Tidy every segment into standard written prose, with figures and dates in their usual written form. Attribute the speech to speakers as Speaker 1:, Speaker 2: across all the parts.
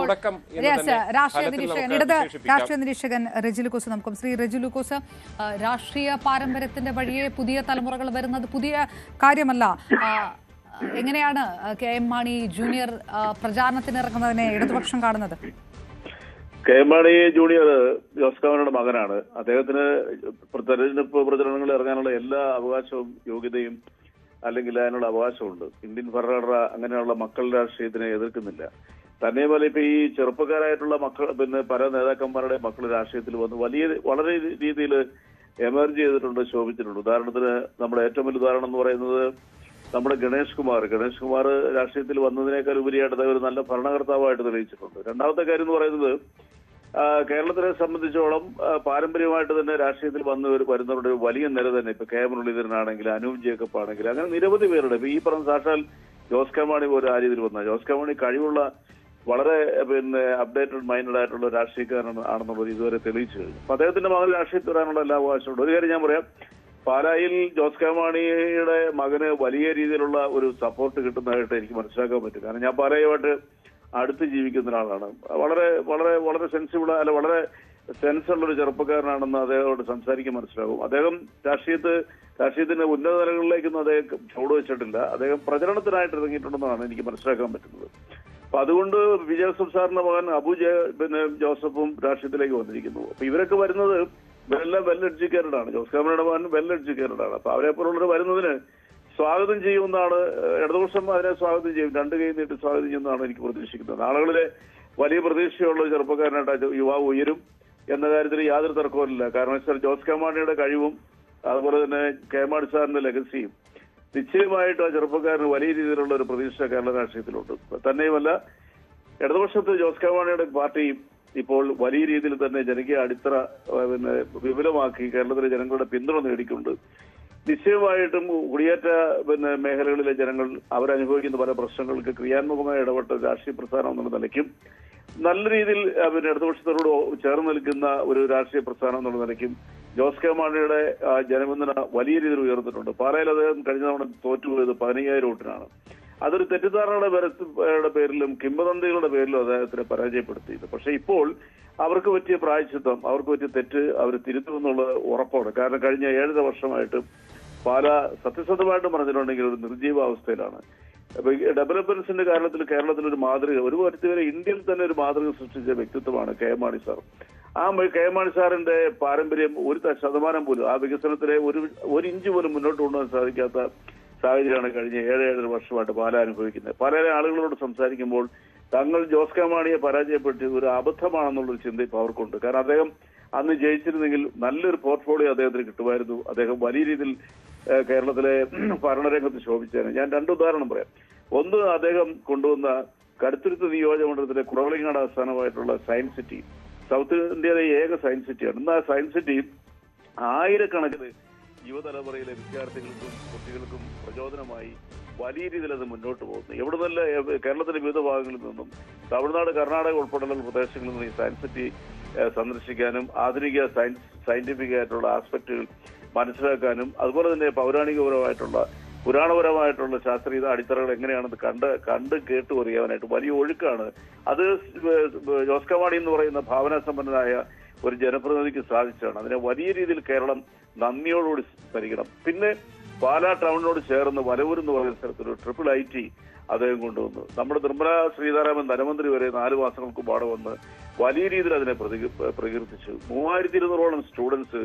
Speaker 1: തുടക്കം എന്ന് തന്നെ
Speaker 2: രാഷ്ട്രീയ നിരീക്ഷകൻ റെജി ലൂക്കോസ് നമുക്കും. ശ്രീ റെജി ലൂക്കോസ്, രാഷ്ട്രീയ പാരമ്പര്യത്തിന്റെ വഴിയെ പുതിയ തലമുറകൾ വരുന്നത് പുതിയ കാര്യമല്ല. എങ്ങനെയാണ് കെ എം മാണി ജൂനിയർ പ്രചാരണത്തിനിറങ്ങുന്നതിനെ ഇടതുപക്ഷം കാണുന്നത്?
Speaker 3: K M Mani junior Jose K മാണിയുടെ മകനാണ്. അദ്ദേഹത്തിന് തെരഞ്ഞെടുപ്പ് പ്രചരണങ്ങളിൽ ഇറങ്ങാനുള്ള എല്ലാ അവകാശവും യോഗ്യതയും അല്ലെങ്കിൽ അതിനുള്ള അവകാശമുണ്ട്. ഇന്ത്യൻ ഭരണഘടന അങ്ങനെയുള്ള മക്കളുടെ രാഷ്ട്രീയത്തിനെ എതിർക്കുന്നില്ല. തന്നെയുമല്ല ഇപ്പൊ ഈ ചെറുപ്പക്കാരായിട്ടുള്ള മക്കൾ പല നേതാക്കന്മാരുടെ മക്കൾ രാഷ്ട്രീയത്തിൽ വന്ന് വളരെ രീതിയിൽ എമർജ് ചെയ്തിട്ടുണ്ട്, ശോഭിച്ചിട്ടുണ്ട്. ഉദാഹരണത്തിന് നമ്മുടെ ഏറ്റവും വലിയ ഉദാഹരണം എന്ന് പറയുന്നത് നമ്മുടെ ഗണേഷ് കുമാർ രാഷ്ട്രീയത്തിൽ വന്നതിനേക്കാൾ ഉപരിയായിട്ട് അദ്ദേഹം ഒരു നല്ല ഭരണകർത്താവായിട്ട് തെളിയിച്ചിട്ടുണ്ട്. രണ്ടാമത്തെ കാര്യം എന്ന് പറയുന്നത് കേരളത്തിനെ സംബന്ധിച്ചോളം പാരമ്പര്യമായിട്ട് തന്നെ രാഷ്ട്രീയത്തിൽ വരുന്നവരുടെ ഒരു വലിയ നിര തന്നെ ഇപ്പൊ കെ മുരളീധരനാണെങ്കിൽ, അനൂപ് ജേക്കബ് ആണെങ്കിൽ, അങ്ങനെ നിരവധി പേരുടെ ഇപ്പൊ ഈ പറഞ്ഞ സാക്ഷാൽ ജോസ് കെ മാണി പോലെ ആ രീതിയിൽ വന്ന ജോസ് കെ മാണി കഴിവുള്ള വളരെ അപ്ഡേറ്റഡ് മൈൻഡഡ് ആയിട്ടുള്ള രാഷ്ട്രീയക്കാരൻ ആണെന്നുള്ളത് ഇതുവരെ തെളിയിച്ചു കഴിഞ്ഞു. അപ്പൊ അദ്ദേഹത്തിന്റെ മകൻ രാഷ്ട്രീയത്തിൽ വരാനുള്ള എല്ലാ അവകാശമുണ്ട്. ഒരു കാര്യം ഞാൻ പറയാം, പാലായിൽ ജോസ് കെ മാണിയുടെ മകന് വലിയ രീതിയിലുള്ള ഒരു സപ്പോർട്ട് കിട്ടുന്നതായിട്ട് എനിക്ക് മനസ്സിലാക്കാൻ പറ്റും. കാരണം ഞാൻ പാലായുമായിട്ട് അടുത്ത് ജീവിക്കുന്ന ഒരാളാണ്. വളരെ വളരെ വളരെ സെൻസിബിൾ വളരെ സെൻസുള്ള ഒരു ചെറുപ്പക്കാരനാണെന്ന് അദ്ദേഹത്തോട് സംസാരിക്കാൻ മനസ്സിലാകും. അദ്ദേഹം രാഷ്ട്രീയത്തിന്റെ ഉന്നത തലങ്ങളിലേക്കൊന്നും അദ്ദേഹം ചുവട് വെച്ചിട്ടില്ല. അദ്ദേഹം പ്രചരണത്തിനായിട്ട് ഇറങ്ങിയിട്ടുണ്ടെന്നാണ് എനിക്ക് മനസ്സിലാക്കാൻ പറ്റുന്നത്. അപ്പൊ അതുകൊണ്ട് വിജയ് ജോസഫ് സാറിന്റെ മകൻ ജോസഫും രാഷ്ട്രീയത്തിലേക്ക് വന്നിരിക്കുന്നു. അപ്പൊ ഇവരൊക്കെ വരുന്നത് ഇവരെല്ലാം വെൽ എഡ്യൂക്കേറ്റഡ് ആണ്. ജോസ് കെ മാണിയുടെ മകൻ വെൽ എഡ്യൂക്കേറ്റഡ് ആണ്. അപ്പൊ അവരെ പോലുള്ളവർ വരുന്നതിന് സ്വാഗതം ചെയ്യുമെന്നാണ്, ഇടതുപക്ഷം അതിനെ സ്വാഗതം ചെയ്യും, രണ്ട് കൈ നീട്ടി സ്വാഗതം ചെയ്യുമെന്നാണ് എനിക്ക് പ്രതീക്ഷിക്കുന്നത്. നാളുകളിലെ വലിയ പ്രതീക്ഷയുള്ള ചെറുപ്പക്കാരനായിട്ട് യുവാവ് ഉയരും എന്ന കാര്യത്തിൽ യാതൊരു തർക്കവുമില്ല. കാരണം സാർ ജോസ് കെ മാണിയുടെ കഴിവും അതുപോലെ തന്നെ കെ മാണി സാറിന്റെ ലെഗസിയും നിശ്ചയമായിട്ട് ആ ചെറുപ്പക്കാരന് വലിയ രീതിയിലുള്ള ഒരു പ്രതീക്ഷ കേരള രാഷ്ട്രീയത്തിലുണ്ട്. തന്നെയുമല്ല ഇടതുപക്ഷത്ത് ജോസ് കെ മാണിയുടെ പാർട്ടിയും ഇപ്പോൾ വലിയ രീതിയിൽ തന്നെ ജനകീയ അടിത്തറ വിപുലമാക്കി കേരളത്തിലെ ജനങ്ങളുടെ പിന്തുണ നേടിക്കൊണ്ട് നിശ്ചയമായിട്ടും കുടിയേറ്റ മേഖലകളിലെ ജനങ്ങൾ അവരനുഭവിക്കുന്ന പല പ്രശ്നങ്ങൾക്ക് ക്രിയാത്മകമായി ഇടപെട്ട രാഷ്ട്രീയ പ്രസ്ഥാനം എന്നുള്ള നിലയ്ക്കും നല്ല രീതിയിൽ ഇടതുപക്ഷത്തോട് ചേർന്ന് നിൽക്കുന്ന ഒരു രാഷ്ട്രീയ പ്രസ്ഥാനം എന്നുള്ള നിലയ്ക്കും ജോസ് കെ മാണിയുടെ ജനപിന്തുണ വലിയ രീതിയിൽ ഉയർന്നിട്ടുണ്ട്. പാലയിൽ അദ്ദേഹം കഴിഞ്ഞ തവണ തോറ്റുപോയത് 15,000 വോട്ടിനാണ്. അതൊരു തെറ്റിദ്ധാരണയുടെ പേരിലും കിംവദന്തികളുടെ പേരിലും അദ്ദേഹത്തിനെ പരാജയപ്പെടുത്തിയത്. പക്ഷെ ഇപ്പോൾ അവർക്ക് പറ്റിയ പ്രായശ്ചിത്തം, അവർക്ക് പറ്റിയ തെറ്റ് അവർ തിരുത്തുമെന്നുള്ളത് ഉറപ്പാണ്. കാരണം കഴിഞ്ഞ 7.5 വർഷമായിട്ട് പാല സത്യസന്ധമായിട്ട് പറഞ്ഞിട്ടുണ്ടെങ്കിൽ ഒരു നിർജീവാവസ്ഥയിലാണ്. അപ്പൊ ഡെവലപ്മെന്റ്സിന്റെ കാര്യത്തിൽ കേരളത്തിൽ ഒരു മാതൃക, ഒരു പരിധിവരെ ഇന്ത്യയിൽ തന്നെ ഒരു മാതൃക സൃഷ്ടിച്ച വ്യക്തിത്വമാണ് കെ എം മാണി സാർ. ആ കെ എം മാണി സാറിന്റെ പാരമ്പര്യം 1% പോലും ആ വികസനത്തിലെ ഒരു ഇഞ്ച് പോലും മുന്നോട്ട് കൊണ്ടുപോകാൻ സാധിക്കാത്ത സാഹചര്യമാണ് കഴിഞ്ഞ 7.5 വർഷമായിട്ട് പാല അനുഭവിക്കുന്നത്. പാലയിലെ ആളുകളോട് സംസാരിക്കുമ്പോൾ തങ്ങൾ ജോസ് കെ മാണിയെ പരാജയപ്പെടുത്തിയത് ഒരു അബദ്ധമാണെന്നുള്ളൊരു ചിന്ത ഇപ്പോൾ അവർക്കുണ്ട്. കാരണം അദ്ദേഹം അന്ന് ജയിച്ചിരുന്നെങ്കിൽ നല്ലൊരു പോർട്ട്ഫോളിയോ അദ്ദേഹത്തിന് കിട്ടുമായിരുന്നു. അദ്ദേഹം വലിയ രീതിയിൽ കേരളത്തിലെ ഭരണരംഗത്ത് ശോഭിച്ചേനെ. ഞാൻ 2 ഉദാഹരണം പറയാം. ഒന്ന്, അദ്ദേഹം കൊണ്ടുവന്ന കടുത്തുരുത്ത് നിയോജകമണ്ഡലത്തിലെ കുറവളിങ്ങാട് ആസ്ഥാനമായിട്ടുള്ള സയൻസ് സിറ്റി സൗത്ത് ഇന്ത്യയിലെ ഏക സയൻസ് സിറ്റിയാണ്. ഇന്ന് ആ സയൻസ് സിറ്റി ആയിരക്കണക്കിന് യുവതലമുറയിലെ വിദ്യാർത്ഥികൾക്കും കുട്ടികൾക്കും പ്രചോദനമായി വലിയ രീതിയിൽ അത് മുന്നോട്ട് പോകുന്നു. എവിടെ നല്ല കേരളത്തിലെ വിവിധ ഭാഗങ്ങളിൽ നിന്നും തമിഴ്നാട്, കർണാടക ഉൾപ്പെടെയുള്ള പ്രദേശങ്ങളിൽ നിന്നും ഈ സയൻസ് സിറ്റി സന്ദർശിക്കാനും ആധുനിക സയന്റിഫിക് ആയിട്ടുള്ള ആസ്പെക്റ്റുകൾ മനസ്സിലാക്കാനും അതുപോലെ തന്നെ പുരാണപരമായിട്ടുള്ള ശാസ്ത്രീയ അടിത്തറകൾ എങ്ങനെയാണെന്ന് കണ്ട് കേട്ട് അറിയാനായിട്ട് വലിയ ഒഴുക്കാണ്. അത് ജോസ് കെ മാണി എന്ന് പറയുന്ന ഭാവനാസമ്പന്നനായ ഒരു ജനപ്രതിനിധിക്ക് സാധിച്ചതാണ്. അതിനെ വലിയ രീതിയിൽ കേരളം നന്ദിയോടുകൂടി സ്മരിക്കണം. പിന്നെ പാലാ ടൗണിനോട് ചേർന്ന് വലവൂർ എന്ന് പറയുന്ന സ്ഥലത്തൊരു IIIT അദ്ദേഹം കൊണ്ടുവന്നു. നമ്മുടെ നിർമ്മല സീതാരാമൻ ധനമന്ത്രി വരെ 4 മാസങ്ങൾക്ക് മുമ്പാട് വന്ന് വലിയ രീതിയിൽ അതിനെ പ്രകീർത്തിച്ചു. 3200ഓളം സ്റ്റുഡൻസ്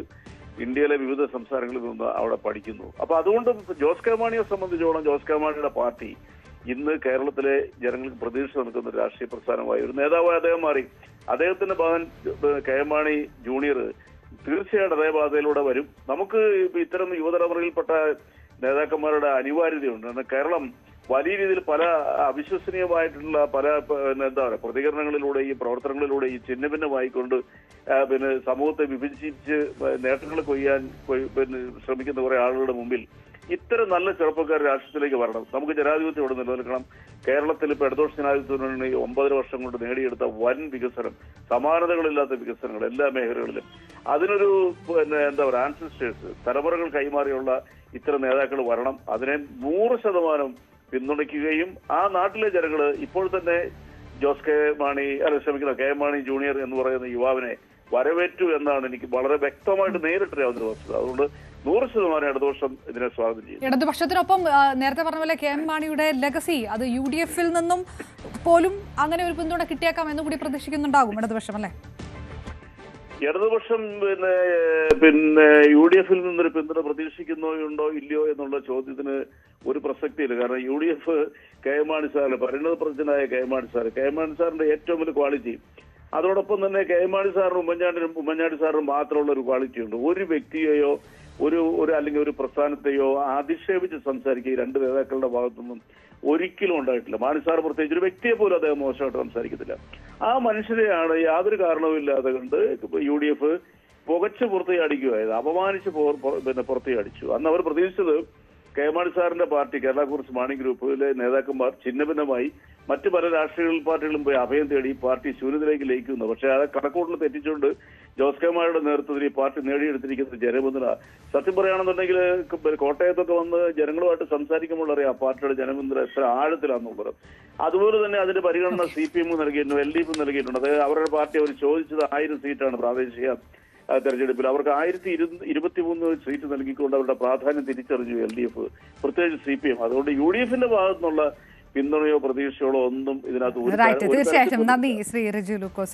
Speaker 3: ഇന്ത്യയിലെ വിവിധ സംസ്ഥാനങ്ങളിൽ നിന്ന് അവിടെ പഠിക്കുന്നു. അപ്പൊ അതുകൊണ്ട് ജോസ് കെ മാണിയെ സംബന്ധിച്ചോളം ജോസ് കെ മാണിയുടെ പാർട്ടി ഇന്ന് കേരളത്തിലെ ജനങ്ങൾക്ക് പ്രതീക്ഷ നൽകുന്ന രാഷ്ട്രീയ പ്രസ്ഥാനമായി ഒരു നേതാവായി അദ്ദേഹം മാറി. അദ്ദേഹത്തിന്റെ മകൻ കെ എം മാണി ജൂനിയർ തീർച്ചയായിട്ടും അതേ പാതയിലൂടെ വരും. നമുക്ക് ഇത്തരം യുവതലമുറയിൽപ്പെട്ട നേതാക്കന്മാരുടെ അനിവാര്യതയുണ്ട്. കാരണം കേരളം വലിയ രീതിയിൽ പല അവിശ്വസനീയമായിട്ടുള്ള പല പ്രതികരണങ്ങളിലൂടെയും പ്രവർത്തനങ്ങളിലൂടെയും ഛിന്നഭിന്നമായിക്കൊണ്ട് സമൂഹത്തെ വിഭജിച്ച് നേട്ടങ്ങൾ കൊയ്യാൻ ശ്രമിക്കുന്ന കുറെ ആളുകളുടെ മുമ്പിൽ ഇത്തരം നല്ല ചെറുപ്പക്കാർ രാഷ്ട്രീയത്തിലേക്ക് വരണം. നമുക്ക് ജനാധിപത്യം ഇവിടെ നിലനിൽക്കണം. കേരളത്തിൽ ഇപ്പൊ ഇടതുപക്ഷ ജനാധിപത്യ മുന്നണി 9 വർഷം കൊണ്ട് നേടിയെടുത്ത വൻ വികസനം, സമാനതകളില്ലാത്ത വികസനങ്ങൾ എല്ലാ മേഖലകളിലും, അതിനൊരു ആൻസിസ്റ്റേഴ്സ് തലമുറകൾ കൈമാറിയുള്ള ഇത്തരം നേതാക്കൾ വരണം. അതിനെ 100% പിന്തുണയ്ക്കുകയും ആ നാട്ടിലെ ജനങ്ങൾ ഇപ്പോൾ തന്നെ Jose K Mani K M Mani junior എന്ന് പറയുന്ന യുവാവിനെ വരവേറ്റു എന്നാണ് എനിക്ക് വളരെ വ്യക്തമായിട്ട് നേരിട്ടറിയാവുന്ന വസ്തുത. അതുകൊണ്ട് 100% ഇടതുപക്ഷം ഇതിനെ സ്വാഗതം ചെയ്യും.
Speaker 2: ഇടതുപക്ഷത്തിനൊപ്പം നേരത്തെ പറഞ്ഞ പോലെ കെ എം മാണിയുടെ ലെഗസി അത് UDF-ൽ നിന്നും പോലും അങ്ങനെ ഒരു പിന്തുണ കിട്ടിയേക്കാം എന്ന് കൂടി പ്രതീക്ഷിക്കുന്നുണ്ടാകും ഇടതുപക്ഷം, അല്ലേ?
Speaker 3: ഇടതുപക്ഷം പിന്നെ UDF-ൽ നിന്നൊരു പിന്തുണ പ്രതീക്ഷിക്കുന്നുണ്ടോ ഇല്ലയോ എന്നുള്ള ചോദ്യത്തിന് ഒരു പ്രസക്തിയില്ല. കാരണം UDF കെ എം മാണി സാറിന് പരിണതപ്രജ്ഞനായ കെ എം മാണി സാറിന്റെ ഏറ്റവും വലിയ ക്വാളിറ്റി, അതോടൊപ്പം തന്നെ കെ എം മാണി സാറിനും ഉമ്മൻചാണ്ടി സാറിനും മാത്രമുള്ള ഒരു ക്വാളിറ്റി ഉണ്ട്. ഒരു വ്യക്തിയെയോ ഒരു അല്ലെങ്കിൽ ഒരു പ്രസ്ഥാനത്തെയോ അധിക്ഷേപിച്ച് സംസാരിക്കുക ഈ രണ്ട് നേതാക്കളുടെ ഭാഗത്തുനിന്നും ഒരിക്കലും ഉണ്ടായിട്ടില്ല. മാണി സാർ പ്രത്യേകിച്ച് ഒരു വ്യക്തിയെ പോലും അദ്ദേഹം മോശമായിട്ട് സംസാരിക്കത്തില്ല. ആ മനുഷ്യരെയാണ് യാതൊരു കാരണവുമില്ലാതെ കൊണ്ട് UDF പുകച്ച് പുറത്തേക്ക് അപമാനിച്ച് പുറത്തേക്ക് അടിച്ചു. അന്ന് അവർ പ്രതീക്ഷിച്ചത് കെ മാണി സാറിന്റെ പാർട്ടി കേരള കോൺഗ്രസ് മാണി ഗ്രൂപ്പിലെ നേതാക്കന്മാർ ഛിന്നഭിന്നമായി മറ്റു പല രാഷ്ട്രീയ പാർട്ടികളും പോയി അഭയം തേടി ഈ പാർട്ടി ശൂന്യതയിലേക്ക് ലയിക്കുന്നു. പക്ഷെ അത് കണക്കൂട്ടിൽ തെറ്റിച്ചുകൊണ്ട് ജോസ് കെ മാണിയുടെ നേതൃത്വത്തിൽ ഈ പാർട്ടി നേടിയെടുത്തിരിക്കുന്ന ജനപിന്തുണ സത്യം പറയുകയാണെന്നുണ്ടെങ്കിൽ കോട്ടയത്തൊക്കെ വന്ന് ജനങ്ങളുമായിട്ട് സംസാരിക്കുമ്പോൾ അറിയാം പാർട്ടിയുടെ ജനപിന്തുണ എത്ര ആഴത്തിലാണെന്നുള്ളത്. അതുപോലെ തന്നെ അതിന്റെ പരിഗണന CPM നൽകിയിട്ടുണ്ട്, LDF നൽകിയിട്ടുണ്ട്. അതായത് അവരുടെ പാർട്ടി അവർ ചോദിച്ചത് 1000 സീറ്റാണ് പ്രാദേശിക തെരഞ്ഞെടുപ്പിൽ. അവർക്ക് 1023 സീറ്റ് നൽകിക്കൊണ്ട് അവരുടെ പ്രാധാന്യം തിരിച്ചറിഞ്ഞു LDF, പ്രത്യേകിച്ച് CPM. അതുകൊണ്ട് UDF-ന്റെ ഭാഗത്തുനിന്നുള്ള പിന്തുണയോ പ്രതീക്ഷകളോ ഒന്നും ഇതിനകത്ത്
Speaker 2: തീർച്ചയായിട്ടും. നന്ദി ശ്രീ റിജു ലൂക്കോസ്.